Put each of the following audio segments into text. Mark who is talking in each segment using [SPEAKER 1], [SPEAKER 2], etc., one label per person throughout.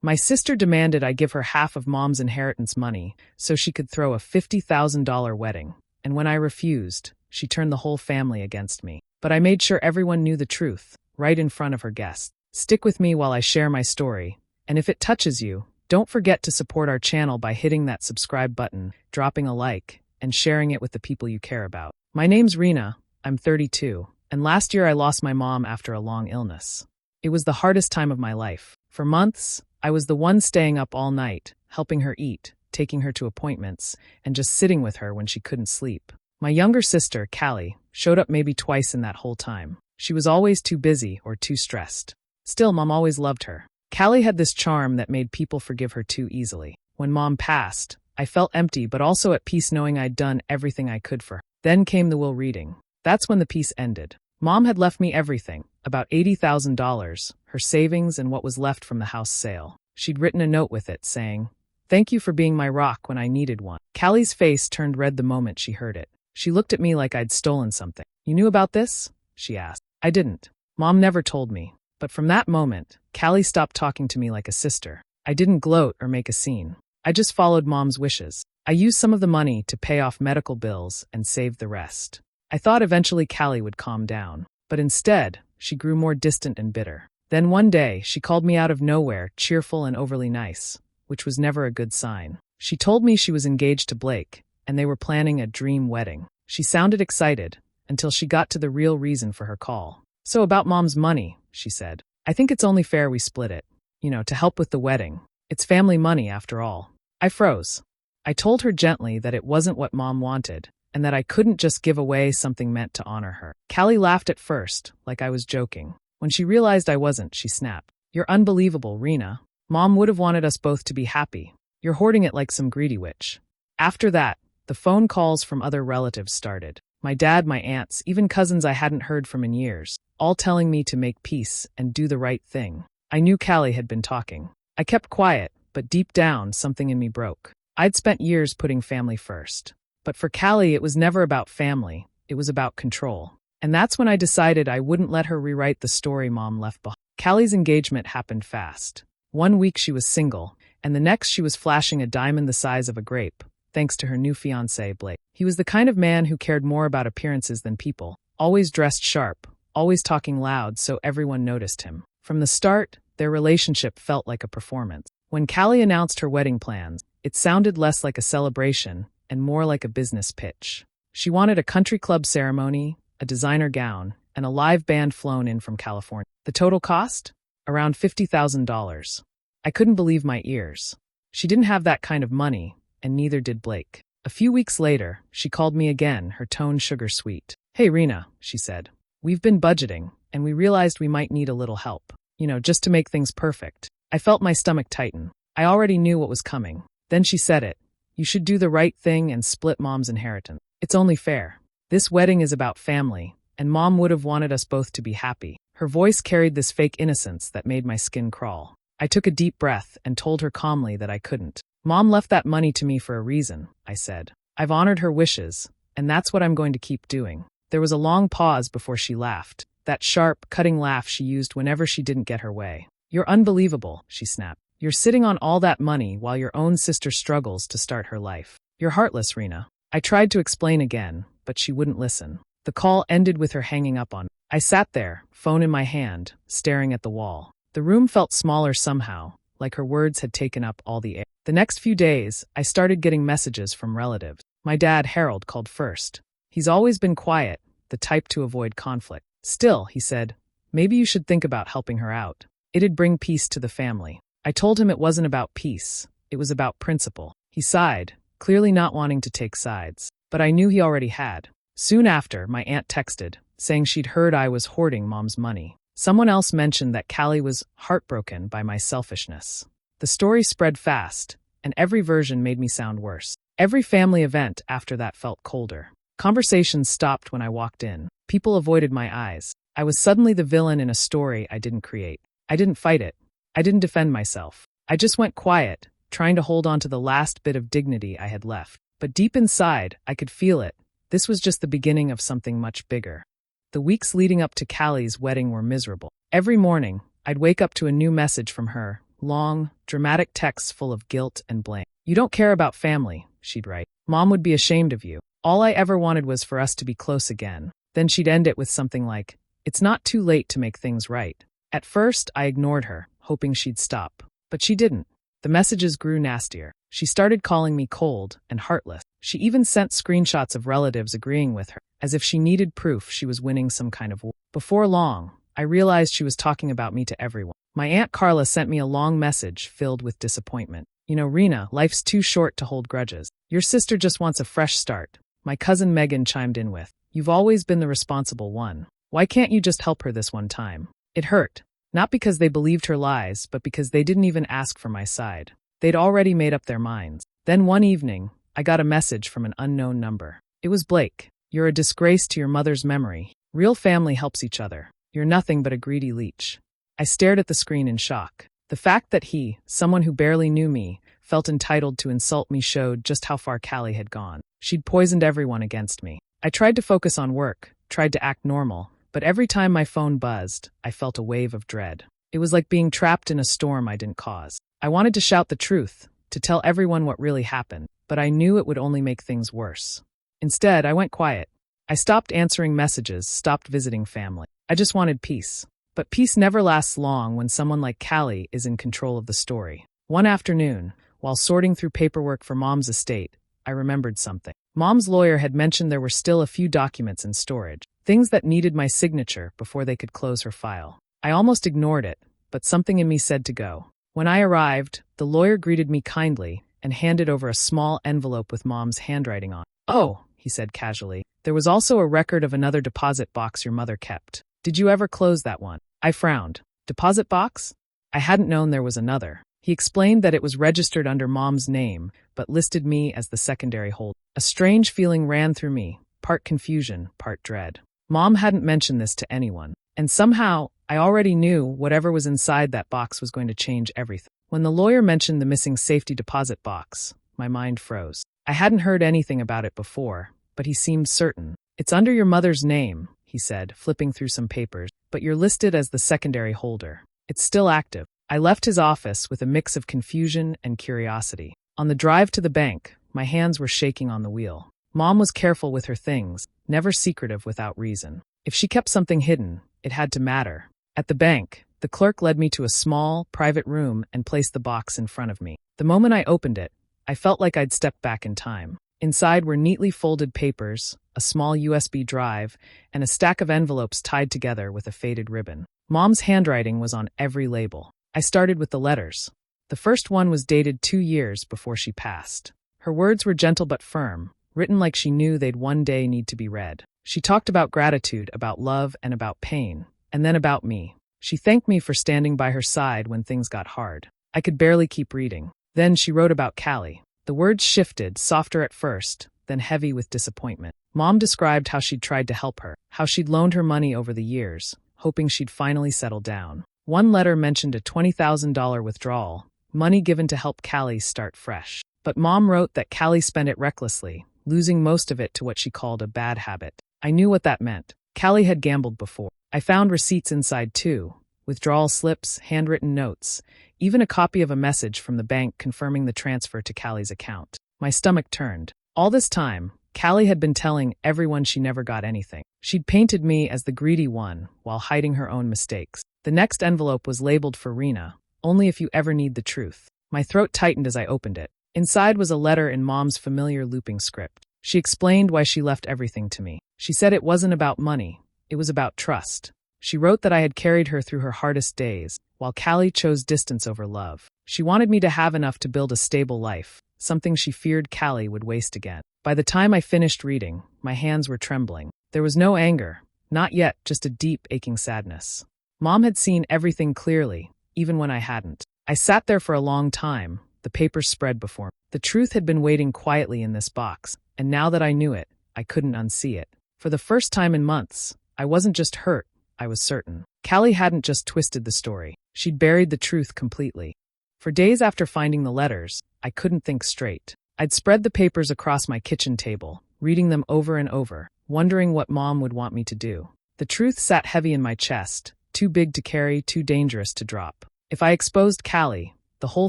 [SPEAKER 1] My sister demanded I give her half of Mom's inheritance money so she could throw a $50,000 wedding, and when I refused, she turned the whole family against me. But I made sure everyone knew the truth, right in front of her guests. Stick with me while I share my story, and if it touches you, don't forget to support our channel by hitting that subscribe button, dropping a like, and sharing it with the people you care about. My name's Rena, I'm 32, and last year I lost my mom after a long illness. It was the hardest time of my life. For months, I was the one staying up all night, helping her eat, taking her to appointments, and just sitting with her when she couldn't sleep. My younger sister, Callie, showed up maybe twice in that whole time. She was always too busy or too stressed. Still, Mom always loved her. Callie had this charm that made people forgive her too easily. When Mom passed, I felt empty but also at peace knowing I'd done everything I could for her. Then came the will reading. That's when the peace ended. Mom had left me everything, about $80,000, her savings and what was left from the house sale. She'd written a note with it saying, "Thank you for being my rock when I needed one." Callie's face turned red the moment she heard it. She looked at me like I'd stolen something. "You knew about this?" she asked. I didn't. Mom never told me. But from that moment, Callie stopped talking to me like a sister. I didn't gloat or make a scene. I just followed Mom's wishes. I used some of the money to pay off medical bills and save the rest. I thought eventually Callie would calm down. But instead, she grew more distant and bitter. Then one day, she called me out of nowhere, cheerful and overly nice, which was never a good sign. She told me she was engaged to Blake, and they were planning a dream wedding. She sounded excited, until she got to the real reason for her call. "So about Mom's money," she said. "I think it's only fair we split it. To help with the wedding. It's family money after all." I froze. I told her gently that it wasn't what Mom wanted, and that I couldn't just give away something meant to honor her. Callie laughed at first, like I was joking. When she realized I wasn't, she snapped. "You're unbelievable, Rena. Mom would have wanted us both to be happy. You're hoarding it like some greedy witch." After that, the phone calls from other relatives started. My dad, my aunts, even cousins I hadn't heard from in years, all telling me to make peace and do the right thing. I knew Callie had been talking. I kept quiet, but deep down, something in me broke. I'd spent years putting family first. But for Callie, it was never about family, it was about control. And that's when I decided I wouldn't let her rewrite the story Mom left behind. Callie's engagement happened fast. One week she was single, and the next she was flashing a diamond the size of a grape, thanks to her new fiancé, Blake. He was the kind of man who cared more about appearances than people, always dressed sharp, always talking loud so everyone noticed him. From the start, their relationship felt like a performance. When Callie announced her wedding plans, it sounded less like a celebration and more like a business pitch. She wanted a country club ceremony, a designer gown, and a live band flown in from California. The total cost? Around $50,000. I couldn't believe my ears. She didn't have that kind of money, and neither did Blake. A few weeks later, she called me again, her tone sugar-sweet. "Hey, Rena," she said. "We've been budgeting, and we realized we might need a little help. Just to make things perfect." I felt my stomach tighten. I already knew what was coming. Then she said it. "You should do the right thing and split Mom's inheritance. It's only fair. This wedding is about family, and Mom would have wanted us both to be happy." Her voice carried this fake innocence that made my skin crawl. I took a deep breath and told her calmly that I couldn't. "Mom left that money to me for a reason," I said. "I've honored her wishes, and that's what I'm going to keep doing." There was a long pause before she laughed, that sharp, cutting laugh she used whenever she didn't get her way. "You're unbelievable," she snapped. "You're sitting on all that money while your own sister struggles to start her life. You're heartless, Rena." I tried to explain again, but she wouldn't listen. The call ended with her hanging up on me. I sat there, phone in my hand, staring at the wall. The room felt smaller somehow, like her words had taken up all the air. The next few days, I started getting messages from relatives. My dad, Harold, called first. He's always been quiet, the type to avoid conflict. "Still," he said, "maybe you should think about helping her out. It'd bring peace to the family." I told him it wasn't about peace, it was about principle. He sighed, clearly not wanting to take sides. But I knew he already had. Soon after, my aunt texted, saying she'd heard I was hoarding Mom's money. Someone else mentioned that Callie was heartbroken by my selfishness. The story spread fast, and every version made me sound worse. Every family event after that felt colder. Conversations stopped when I walked in. People avoided my eyes. I was suddenly the villain in a story I didn't create. I didn't fight it. I didn't defend myself. I just went quiet, trying to hold on to the last bit of dignity I had left. But deep inside, I could feel it. This was just the beginning of something much bigger. The weeks leading up to Callie's wedding were miserable. Every morning, I'd wake up to a new message from her, long, dramatic texts full of guilt and blame. "You don't care about family," she'd write. "Mom would be ashamed of you. All I ever wanted was for us to be close again." Then she'd end it with something like, "It's not too late to make things right." At first, I ignored her, hoping she'd stop. But she didn't. The messages grew nastier. She started calling me cold and heartless. She even sent screenshots of relatives agreeing with her, as if she needed proof she was winning some kind of war. Before long, I realized she was talking about me to everyone. My Aunt Carla sent me a long message filled with disappointment. "You know, Rena, life's too short to hold grudges. Your sister just wants a fresh start." My cousin Megan chimed in with, "You've always been the responsible one. Why can't you just help her this one time?" It hurt. Not because they believed her lies, but because they didn't even ask for my side. They'd already made up their minds. Then one evening, I got a message from an unknown number. It was Blake. "You're a disgrace to your mother's memory. Real family helps each other. You're nothing but a greedy leech." I stared at the screen in shock. The fact that he, someone who barely knew me, felt entitled to insult me showed just how far Callie had gone. She'd poisoned everyone against me. I tried to focus on work, tried to act normal, but every time my phone buzzed, I felt a wave of dread. It was like being trapped in a storm I didn't cause. I wanted to shout the truth, to tell everyone what really happened, but I knew it would only make things worse. Instead, I went quiet. I stopped answering messages, stopped visiting family. I just wanted peace. But peace never lasts long when someone like Callie is in control of the story. One afternoon, while sorting through paperwork for Mom's estate, I remembered something. Mom's lawyer had mentioned there were still a few documents in storage, things that needed my signature before they could close her file. I almost ignored it, but something in me said to go. When I arrived, the lawyer greeted me kindly and handed over a small envelope with Mom's handwriting on it. "Oh," he said casually, "there was also a record of another deposit box your mother kept. Did you ever close that one?" I frowned. Deposit box? I hadn't known there was another. He explained that it was registered under Mom's name, but listed me as the secondary holder. A strange feeling ran through me, part confusion, part dread. Mom hadn't mentioned this to anyone, and somehow, I already knew whatever was inside that box was going to change everything. When the lawyer mentioned the missing safety deposit box, my mind froze. I hadn't heard anything about it before, but he seemed certain. "It's under your mother's name," he said, flipping through some papers, "but you're listed as the secondary holder. It's still active." I left his office with a mix of confusion and curiosity. On the drive to the bank, my hands were shaking on the wheel. Mom was careful with her things, never secretive without reason. If she kept something hidden, it had to matter. At the bank, the clerk led me to a small, private room and placed the box in front of me. The moment I opened it, I felt like I'd stepped back in time. Inside were neatly folded papers, a small USB drive, and a stack of envelopes tied together with a faded ribbon. Mom's handwriting was on every label. I started with the letters. The first one was dated 2 years before she passed. Her words were gentle but firm, written like she knew they'd one day need to be read. She talked about gratitude, about love, and about pain, and then about me. She thanked me for standing by her side when things got hard. I could barely keep reading. Then she wrote about Callie. The words shifted, softer at first, then heavy with disappointment. Mom described how she'd tried to help her, how she'd loaned her money over the years, hoping she'd finally settle down. One letter mentioned a $20,000 withdrawal, money given to help Callie start fresh. But Mom wrote that Callie spent it recklessly, losing most of it to what she called a bad habit. I knew what that meant. Callie had gambled before. I found receipts inside too, withdrawal slips, handwritten notes, even a copy of a message from the bank confirming the transfer to Callie's account. My stomach turned. All this time, Callie had been telling everyone she never got anything. She'd painted me as the greedy one while hiding her own mistakes. The next envelope was labeled for Rena, only if you ever need the truth. My throat tightened as I opened it. Inside was a letter in Mom's familiar looping script. She explained why she left everything to me. She said it wasn't about money, it was about trust. She wrote that I had carried her through her hardest days, while Callie chose distance over love. She wanted me to have enough to build a stable life, something she feared Callie would waste again. By the time I finished reading, my hands were trembling. There was no anger, not yet, just a deep, aching sadness. Mom had seen everything clearly, even when I hadn't. I sat there for a long time, the papers spread before me. The truth had been waiting quietly in this box, and now that I knew it, I couldn't unsee it. For the first time in months, I wasn't just hurt, I was certain. Callie hadn't just twisted the story. She'd buried the truth completely. For days after finding the letters, I couldn't think straight. I'd spread the papers across my kitchen table, reading them over and over, wondering what Mom would want me to do. The truth sat heavy in my chest, too big to carry, too dangerous to drop. If I exposed Callie, the whole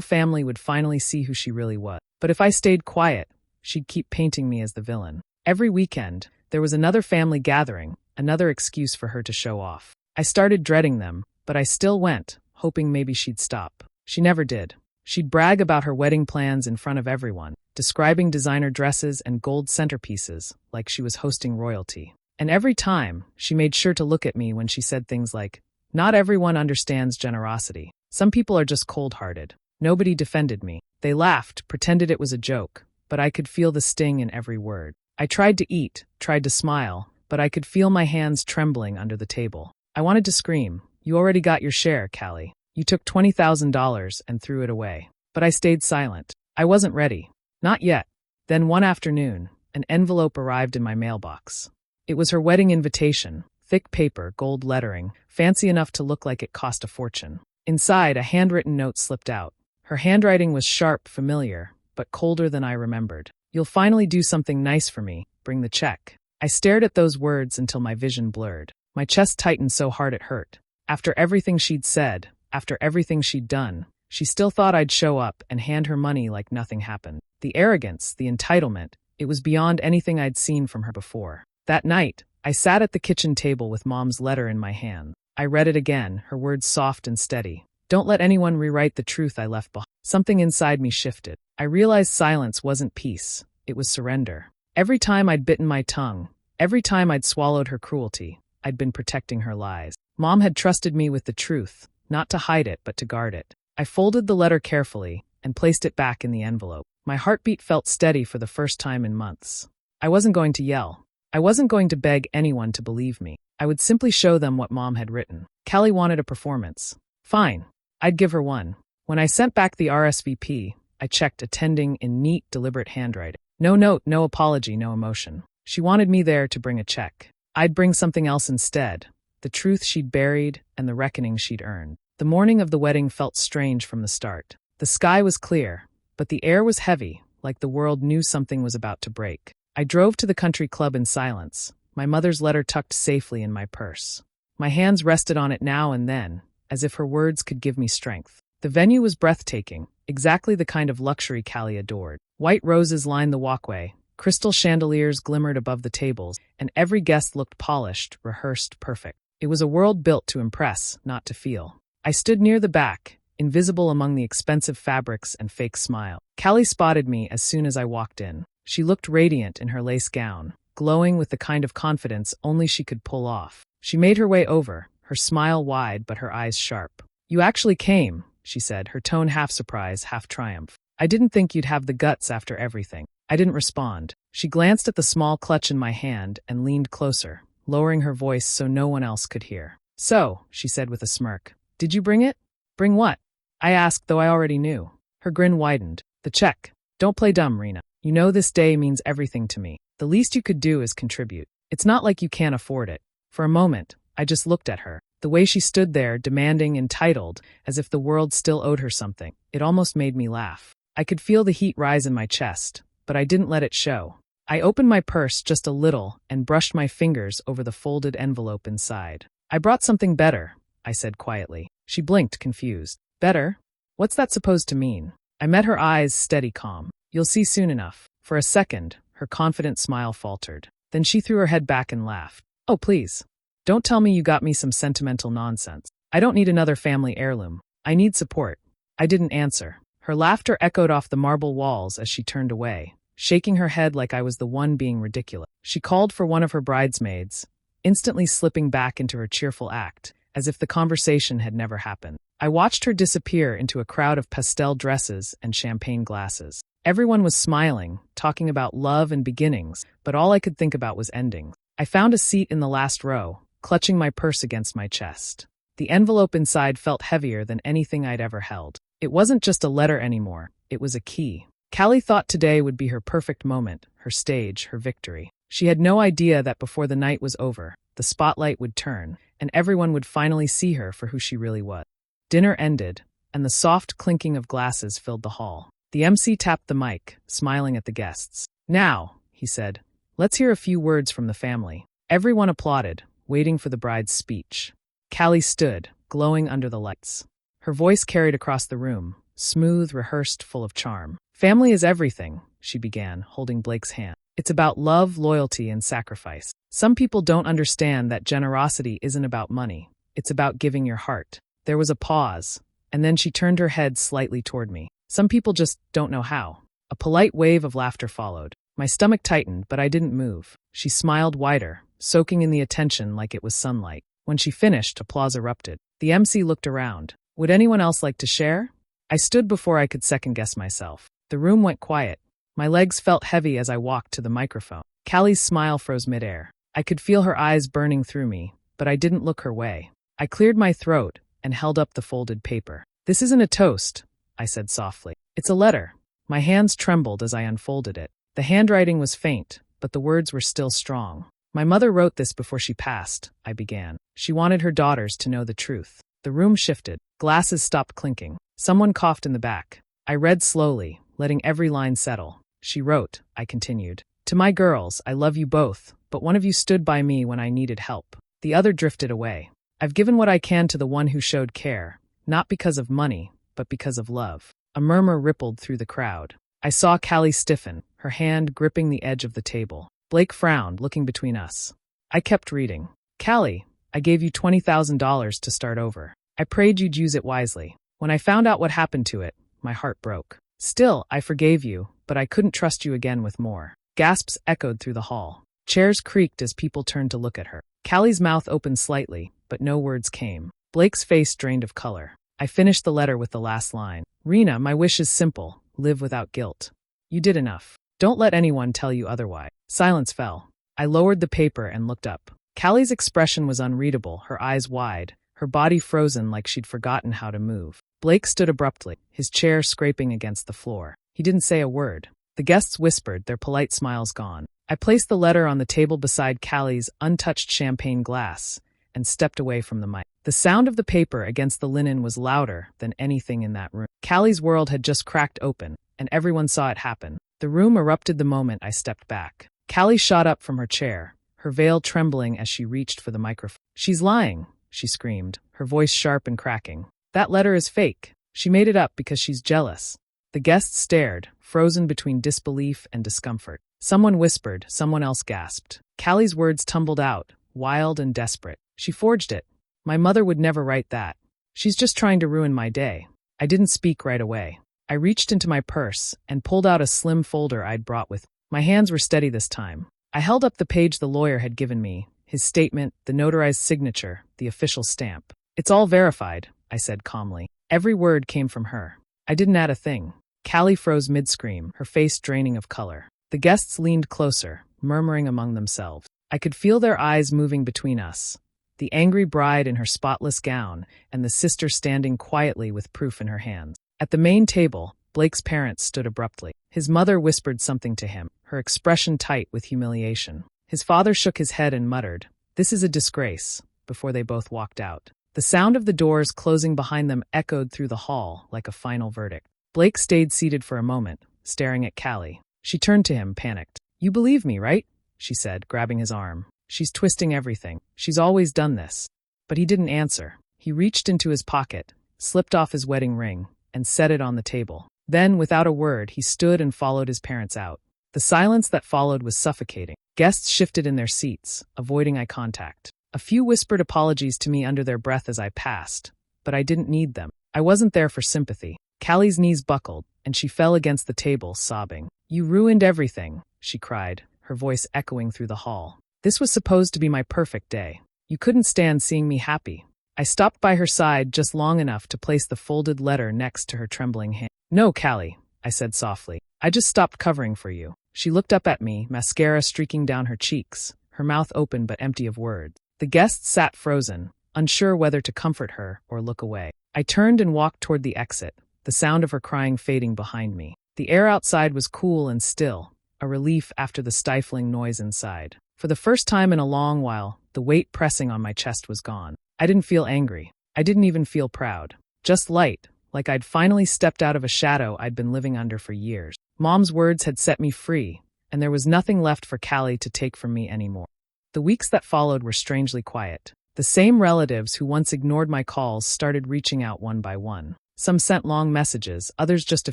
[SPEAKER 1] family would finally see who she really was. But if I stayed quiet, she'd keep painting me as the villain. Every weekend, there was another family gathering, another excuse for her to show off. I started dreading them, but I still went, hoping maybe she'd stop. She never did. She'd brag about her wedding plans in front of everyone, describing designer dresses and gold centerpieces like she was hosting royalty. And every time, she made sure to look at me when she said things like, "Not everyone understands generosity. Some people are just cold-hearted." Nobody defended me. They laughed, pretended it was a joke, but I could feel the sting in every word. I tried to eat, tried to smile, but I could feel my hands trembling under the table. I wanted to scream, "You already got your share, Callie. You took $20,000 and threw it away." But I stayed silent. I wasn't ready. Not yet. Then one afternoon, an envelope arrived in my mailbox. It was her wedding invitation, thick paper, gold lettering, fancy enough to look like it cost a fortune. Inside, a handwritten note slipped out. Her handwriting was sharp, familiar, but colder than I remembered. "You'll finally do something nice for me. Bring the check." I stared at those words until my vision blurred. My chest tightened so hard it hurt. After everything she'd said, after everything she'd done, she still thought I'd show up and hand her money like nothing happened. The arrogance, the entitlement, it was beyond anything I'd seen from her before. That night, I sat at the kitchen table with Mom's letter in my hand. I read it again, her words soft and steady. "Don't let anyone rewrite the truth I left behind." Something inside me shifted. I realized silence wasn't peace, it was surrender. Every time I'd bitten my tongue, every time I'd swallowed her cruelty, I'd been protecting her lies. Mom had trusted me with the truth, not to hide it but to guard it. I folded the letter carefully and placed it back in the envelope. My heartbeat felt steady for the first time in months. I wasn't going to yell. I wasn't going to beg anyone to believe me. I would simply show them what Mom had written. Callie wanted a performance. Fine. I'd give her one. When I sent back the RSVP, I checked attending in neat, deliberate handwriting. No note, no apology, no emotion. She wanted me there to bring a check. I'd bring something else instead. The truth she'd buried and the reckoning she'd earned. The morning of the wedding felt strange from the start. The sky was clear, but the air was heavy, like the world knew something was about to break. I drove to the country club in silence, my mother's letter tucked safely in my purse. My hands rested on it now and then, as if her words could give me strength. The venue was breathtaking, exactly the kind of luxury Callie adored. White roses lined the walkway, crystal chandeliers glimmered above the tables, and every guest looked polished, rehearsed, perfect. It was a world built to impress, not to feel. I stood near the back, invisible among the expensive fabrics and fake smile. Callie spotted me as soon as I walked in. She looked radiant in her lace gown, glowing with the kind of confidence only she could pull off. She made her way over, her smile wide but her eyes sharp. "You actually came," she said, her tone half surprise, half triumph. "I didn't think you'd have the guts after everything." I didn't respond. She glanced at the small clutch in my hand and leaned closer, lowering her voice so no one else could hear. "So," she said with a smirk, "did you bring it?" "Bring what?" I asked, though I already knew. Her grin widened. "The check. Don't play dumb, Rena. You know this day means everything to me. The least you could do is contribute. It's not like you can't afford it." For a moment, I just looked at her. The way she stood there, demanding, entitled, as if the world still owed her something, it almost made me laugh. I could feel the heat rise in my chest, but I didn't let it show. I opened my purse just a little and brushed my fingers over the folded envelope inside. "I brought something better," I said quietly. She blinked, confused. "Better? What's that supposed to mean?" I met her eyes, steady, calm. "You'll see soon enough." For a second, her confident smile faltered. Then she threw her head back and laughed. "Oh, please. Don't tell me you got me some sentimental nonsense. I don't need another family heirloom. I need support." I didn't answer. Her laughter echoed off the marble walls as she turned away, shaking her head like I was the one being ridiculous. She called for one of her bridesmaids, instantly slipping back into her cheerful act, as if the conversation had never happened. I watched her disappear into a crowd of pastel dresses and champagne glasses. Everyone was smiling, talking about love and beginnings, but all I could think about was endings. I found a seat in the last row, clutching my purse against my chest. The envelope inside felt heavier than anything I'd ever held. It wasn't just a letter anymore, it was a key. Callie thought today would be her perfect moment, her stage, her victory. She had no idea that before the night was over, the spotlight would turn, and everyone would finally see her for who she really was. Dinner ended, and the soft clinking of glasses filled the hall. The MC tapped the mic, smiling at the guests. "Now," he said, "let's hear a few words from the family." Everyone applauded, waiting for the bride's speech. Callie stood, glowing under the lights. Her voice carried across the room, smooth, rehearsed, full of charm. Family is everything, she began, holding Blake's hand. It's about love, loyalty, and sacrifice. Some people don't understand that generosity isn't about money. It's about giving your heart. There was a pause, and then she turned her head slightly toward me. Some people just don't know how. A polite wave of laughter followed. My stomach tightened, but I didn't move. She smiled wider, soaking in the attention like it was sunlight. When she finished, applause erupted. The MC looked around. Would anyone else like to share? I stood before I could second-guess myself. The room went quiet. My legs felt heavy as I walked to the microphone. Callie's smile froze midair. I could feel her eyes burning through me, but I didn't look her way. I cleared my throat and held up the folded paper. This isn't a toast, I said softly. It's a letter. My hands trembled as I unfolded it. The handwriting was faint, but the words were still strong. My mother wrote this before she passed, I began. She wanted her daughters to know the truth. The room shifted. Glasses stopped clinking. Someone coughed in the back. I read slowly, letting every line settle. She wrote, I continued. To my girls, I love you both, but one of you stood by me when I needed help. The other drifted away. I've given what I can to the one who showed care, not because of money, but because of love. A murmur rippled through the crowd. I saw Callie stiffen, her hand gripping the edge of the table. Blake frowned, looking between us. I kept reading. Callie, I gave you $20,000 to start over. I prayed you'd use it wisely. When I found out what happened to it, my heart broke. Still, I forgave you, but I couldn't trust you again with more. Gasps echoed through the hall. Chairs creaked as people turned to look at her. Callie's mouth opened slightly, but no words came. Blake's face drained of color. I finished the letter with the last line. Rena, my wish is simple. Live without guilt. You did enough. Don't let anyone tell you otherwise. Silence fell. I lowered the paper and looked up. Callie's expression was unreadable, her eyes wide, her body frozen like she'd forgotten how to move. Blake stood abruptly, his chair scraping against the floor. He didn't say a word. The guests whispered, their polite smiles gone. I placed the letter on the table beside Callie's untouched champagne glass and stepped away from the mic. The sound of the paper against the linen was louder than anything in that room. Callie's world had just cracked open, and everyone saw it happen. The room erupted the moment I stepped back. Callie shot up from her chair, her veil trembling as she reached for the microphone. She's lying, she screamed, her voice sharp and cracking. That letter is fake. She made it up because she's jealous. The guests stared, frozen between disbelief and discomfort. Someone whispered, someone else gasped. Callie's words tumbled out, wild and desperate. She forged it. My mother would never write that. She's just trying to ruin my day. I didn't speak right away. I reached into my purse and pulled out a slim folder I'd brought with me. My hands were steady this time. I held up the page the lawyer had given me, his statement, the notarized signature, the official stamp. It's all verified, I said calmly. Every word came from her. I didn't add a thing. Callie froze mid-scream, her face draining of color. The guests leaned closer, murmuring among themselves. I could feel their eyes moving between us. The angry bride in her spotless gown, and the sister standing quietly with proof in her hands. At the main table, Blake's parents stood abruptly. His mother whispered something to him, her expression tight with humiliation. His father shook his head and muttered, "This is a disgrace," before they both walked out. The sound of the doors closing behind them echoed through the hall like a final verdict. Blake stayed seated for a moment, staring at Callie. She turned to him, panicked. "You believe me, right?" she said, grabbing his arm. "She's twisting everything. She's always done this." But he didn't answer. He reached into his pocket, slipped off his wedding ring, and set it on the table. Then, without a word, he stood and followed his parents out. The silence that followed was suffocating. Guests shifted in their seats, avoiding eye contact. A few whispered apologies to me under their breath as I passed, but I didn't need them. I wasn't there for sympathy. Callie's knees buckled, and she fell against the table, sobbing. "You ruined everything," she cried, her voice echoing through the hall. "This was supposed to be my perfect day. You couldn't stand seeing me happy." I stopped by her side just long enough to place the folded letter next to her trembling hand. "No, Callie," I said softly. "I just stopped covering for you." She looked up at me, mascara streaking down her cheeks, her mouth open but empty of words. The guests sat frozen, unsure whether to comfort her or look away. I turned and walked toward the exit, the sound of her crying fading behind me. The air outside was cool and still, a relief after the stifling noise inside. For the first time in a long while, the weight pressing on my chest was gone. I didn't feel angry. I didn't even feel proud. Just light, like I'd finally stepped out of a shadow I'd been living under for years. Mom's words had set me free, and there was nothing left for Callie to take from me anymore. The weeks that followed were strangely quiet. The The same relatives who once ignored my calls started reaching out one by one. Some sent long messages, others just a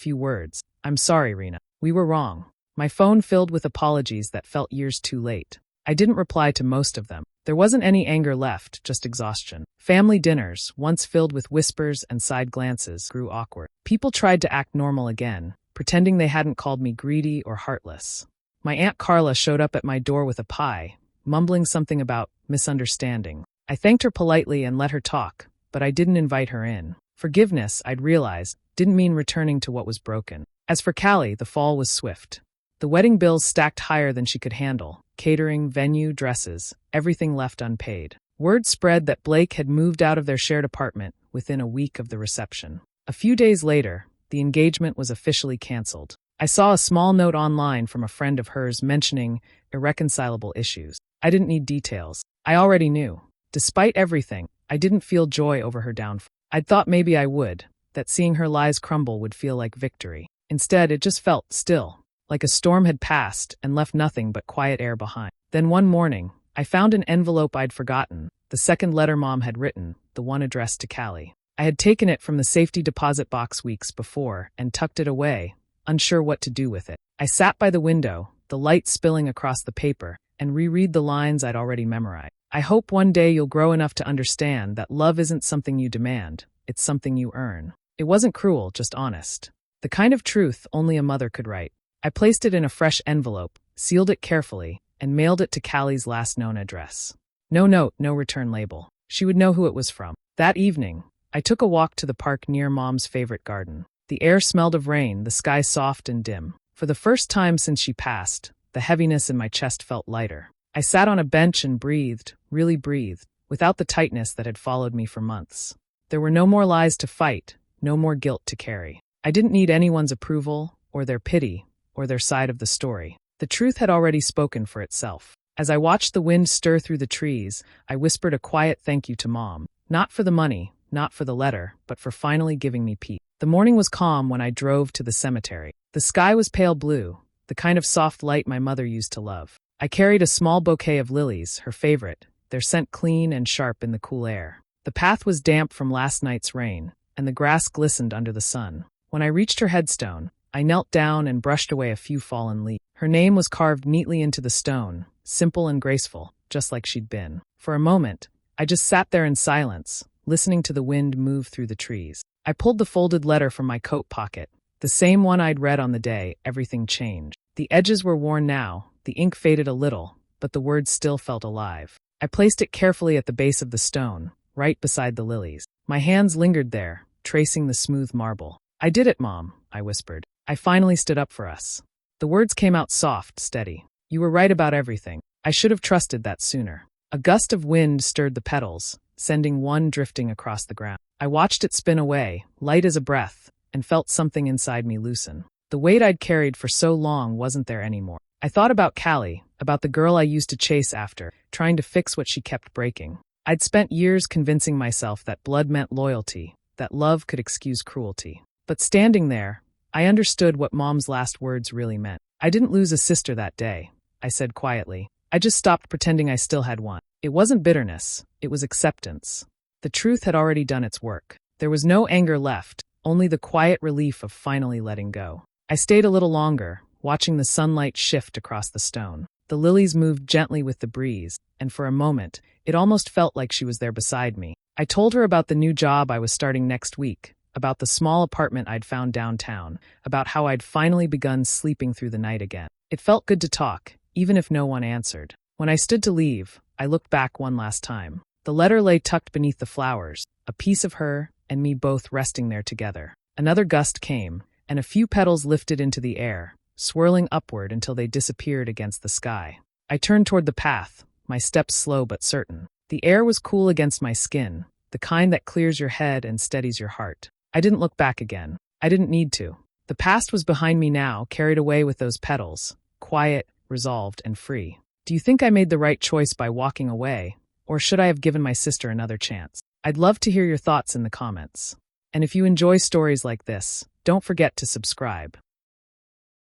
[SPEAKER 1] few words. "I'm sorry, Rena. We were wrong." My phone filled with apologies that felt years too late. I didn't reply to most of them. There wasn't any anger left, just exhaustion. Family dinners, once filled with whispers and side glances, grew awkward. People tried to act normal again, pretending they hadn't called me greedy or heartless. My Aunt Carla showed up at my door with a pie, mumbling something about misunderstanding. I thanked her politely and let her talk, but I didn't invite her in. Forgiveness, I'd realized, didn't mean returning to what was broken. As for Callie, the fall was swift. The wedding bills stacked higher than she could handle. Catering, venue, dresses, everything left unpaid. Word spread that Blake had moved out of their shared apartment within a week of the reception. A few days later, the engagement was officially canceled. I saw a small note online from a friend of hers mentioning irreconcilable issues. I didn't need details. I already knew. Despite everything, I didn't feel joy over her downfall. I'd thought maybe I would, that seeing her lies crumble would feel like victory. Instead, it just felt still, like a storm had passed and left nothing but quiet air behind. Then one morning, I found an envelope I'd forgotten, the second letter Mom had written, the one addressed to Callie. I had taken it from the safety deposit box weeks before and tucked it away, unsure what to do with it. I sat by the window, the light spilling across the paper, and reread the lines I'd already memorized. "I hope one day you'll grow enough to understand that love isn't something you demand, it's something you earn." It wasn't cruel, just honest. The kind of truth only a mother could write. I placed it in a fresh envelope, sealed it carefully, and mailed it to Callie's last known address. No note, no return label. She would know who it was from. That evening, I took a walk to the park near Mom's favorite garden. The air smelled of rain, the sky soft and dim. For the first time since she passed, the heaviness in my chest felt lighter. I sat on a bench and breathed, really breathed, without the tightness that had followed me for months. There were no more lies to fight, no more guilt to carry. I didn't need anyone's approval, or their pity, or their side of the story. The truth had already spoken for itself. As I watched the wind stir through the trees, I whispered a quiet thank you to Mom. Not for the money, not for the letter, but for finally giving me peace. The morning was calm when I drove to the cemetery. The sky was pale blue, the kind of soft light my mother used to love. I carried a small bouquet of lilies, her favorite, their scent clean and sharp in the cool air. The path was damp from last night's rain, and the grass glistened under the sun. When I reached her headstone, I knelt down and brushed away a few fallen leaves. Her name was carved neatly into the stone, simple and graceful, just like she'd been. For a moment, I just sat there in silence, listening to the wind move through the trees. I pulled the folded letter from my coat pocket, the same one I'd read on the day everything changed. The edges were worn now, the ink faded a little, but the words still felt alive. I placed it carefully at the base of the stone, right beside the lilies. My hands lingered there, tracing the smooth marble. "I did it, Mom," I whispered. "I finally stood up for us." The words came out soft, steady. "You were right about everything. I should have trusted that sooner." A gust of wind stirred the petals, sending one drifting across the ground. I watched it spin away, light as a breath, and felt something inside me loosen. The weight I'd carried for so long wasn't there anymore. I thought about Callie, about the girl I used to chase after, trying to fix what she kept breaking. I'd spent years convincing myself that blood meant loyalty, that love could excuse cruelty. But standing there, I understood what Mom's last words really meant. "I didn't lose a sister that day," I said quietly. "I just stopped pretending I still had one." It wasn't bitterness, it was acceptance. The truth had already done its work. There was no anger left, only the quiet relief of finally letting go. I stayed a little longer, watching the sunlight shift across the stone. The lilies moved gently with the breeze, and for a moment, it almost felt like she was there beside me. I told her about the new job I was starting next week, about the small apartment I'd found downtown, about how I'd finally begun sleeping through the night again. It felt good to talk, even if no one answered. When I stood to leave, I looked back one last time. The letter lay tucked beneath the flowers, a piece of her and me both resting there together. Another gust came, and a few petals lifted into the air, swirling upward until they disappeared against the sky. I turned toward the path, my steps slow but certain. The air was cool against my skin, the kind that clears your head and steadies your heart. I didn't look back again. I didn't need to. The past was behind me now, carried away with those petals, quiet, resolved, and free. Do you think I made the right choice by walking away, or should I have given my sister another chance? I'd love to hear your thoughts in the comments. And if you enjoy stories like this, don't forget to subscribe.